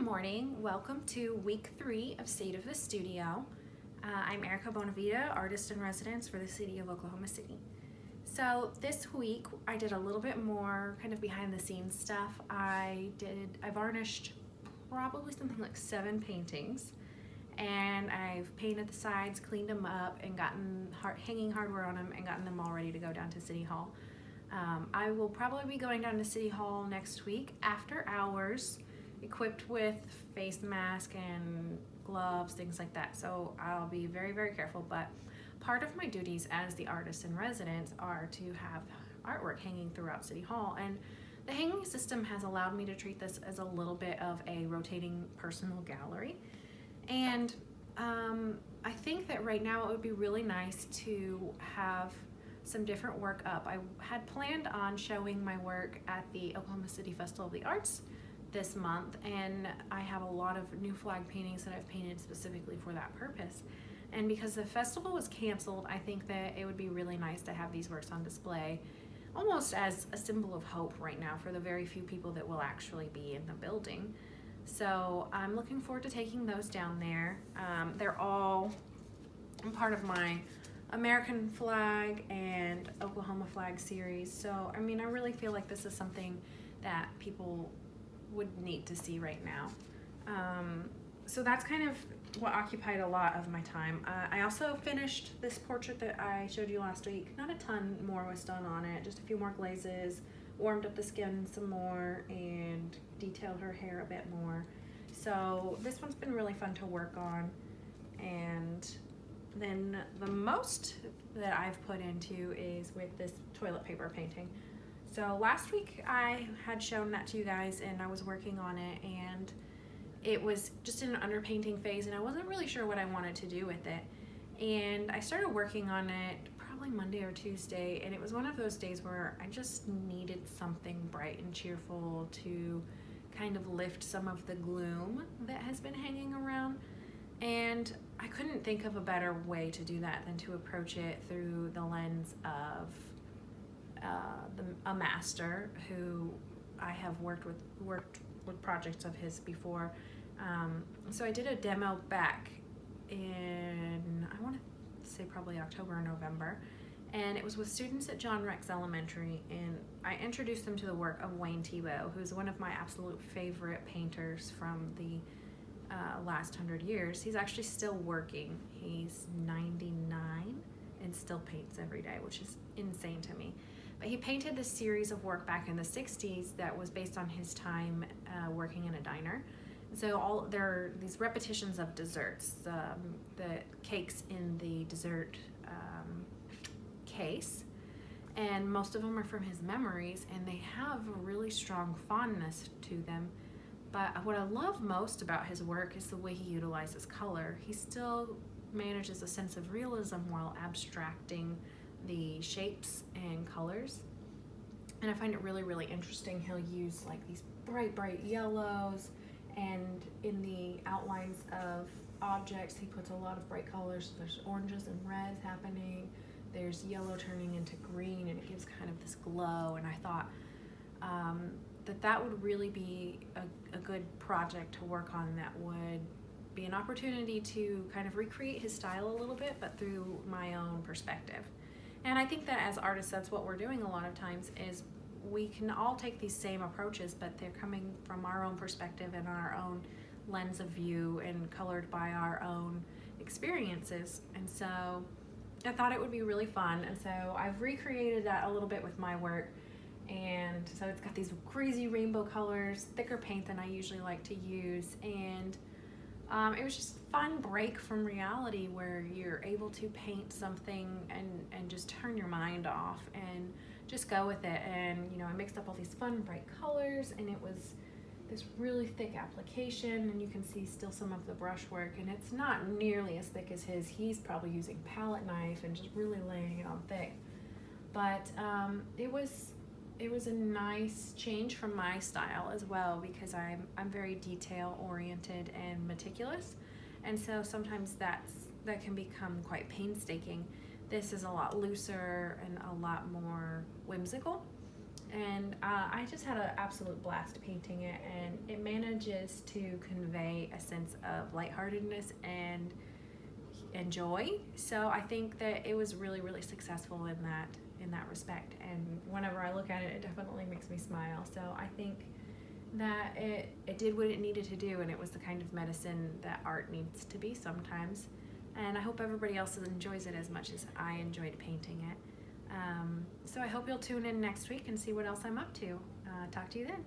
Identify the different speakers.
Speaker 1: morning. Welcome to week 3 of State of the Studio. I'm Erica Bonavita, artist in residence for the city of Oklahoma City. So this week I did a little bit more kind of behind the scenes stuff. I varnished probably something like 7 paintings, and I've painted the sides, cleaned them up, and gotten hanging hardware on them and gotten them all ready to go down to City Hall. I will probably be going down to City Hall next week after hours, equipped with face mask and gloves, things like that. So I'll be very, very careful. But part of my duties as the artist in residence are to have artwork hanging throughout City Hall. And the hanging system has allowed me to treat this as a little bit of a rotating personal gallery. And I think that right now it would be really nice to have some different work up. I had planned on showing my work at the Oklahoma City Festival of the Arts this month, and I have a lot of new flag paintings that I've painted specifically for that purpose. And because the festival was canceled, I think that it would be really nice to have these works on display, almost as a symbol of hope right now for the very few people that will actually be in the building. So I'm looking forward to taking those down there. They're all part of my American flag and Oklahoma flag series. So I mean, I really feel like this is something that people would need to see right now. So that's kind of what occupied a lot of my time. I also finished this portrait that I showed you last week. Not a ton more was done on it, just a few more glazes, warmed up the skin some more, and detailed her hair a bit more. So this one's been really fun to work on. And then the most that I've put into is with this toilet paper painting. So last week I had shown that to you guys, and I was working on it, and it was just in an underpainting phase, and I wasn't really sure what I wanted to do with it. And I started working on it probably Monday or Tuesday, and it was one of those days where I just needed something bright and cheerful to kind of lift some of the gloom that has been hanging around. And I couldn't think of a better way to do that than to approach it through the lens of a master who I have worked with projects of his before. So I did a demo back in, I want to say probably October or November, and it was with students at John Rex Elementary, and I introduced them to the work of Wayne Thiebaud, who's one of my absolute favorite painters from the last 100 years. He's actually still working. He's 99 and still paints every day, which is insane to me. But he painted this series of work back in the 60s that was based on his time working in a diner. So there are these repetitions of desserts, the cakes in the dessert case, and most of them are from his memories, and they have a really strong fondness to them. But what I love most about his work is the way he utilizes color. He still manages a sense of realism while abstracting the shapes and colors. And I find it really, really interesting. He'll use like these bright yellows, and in the outlines of objects, he puts a lot of bright colors. There's oranges and reds happening. There's yellow turning into green, and it gives kind of this glow. And I thought that would really be a good project to work on, that would be an opportunity to kind of recreate his style a little bit, but through my own perspective. And I think that as artists, that's what we're doing a lot of times, is we can all take these same approaches, but they're coming from our own perspective and our own lens of view and colored by our own experiences. And so I thought it would be really fun. And so I've recreated that a little bit with my work. And so it's got these crazy rainbow colors, thicker paint than I usually like to use. And it was just a fun break from reality where you're able to paint something and just turn your mind off and just go with it. And I mixed up all these fun bright colors, and it was this really thick application, and you can see still some of the brushwork, and it's not nearly as thick as his. He's probably using palette knife and just really laying it on thick. But it was a nice change from my style as well, because I'm very detail oriented and meticulous, and so sometimes that can become quite painstaking. This is a lot looser and a lot more whimsical, And I just had an absolute blast painting it, and it manages to convey a sense of lightheartedness and joy. So I think that it was really, really successful in that respect. And whenever I look at it, it definitely makes me smile. So I think that it did what it needed to do, and it was the kind of medicine that art needs to be sometimes. And I hope everybody else enjoys it as much as I enjoyed painting it. So I hope you'll tune in next week and see what else I'm up to. Talk to you then.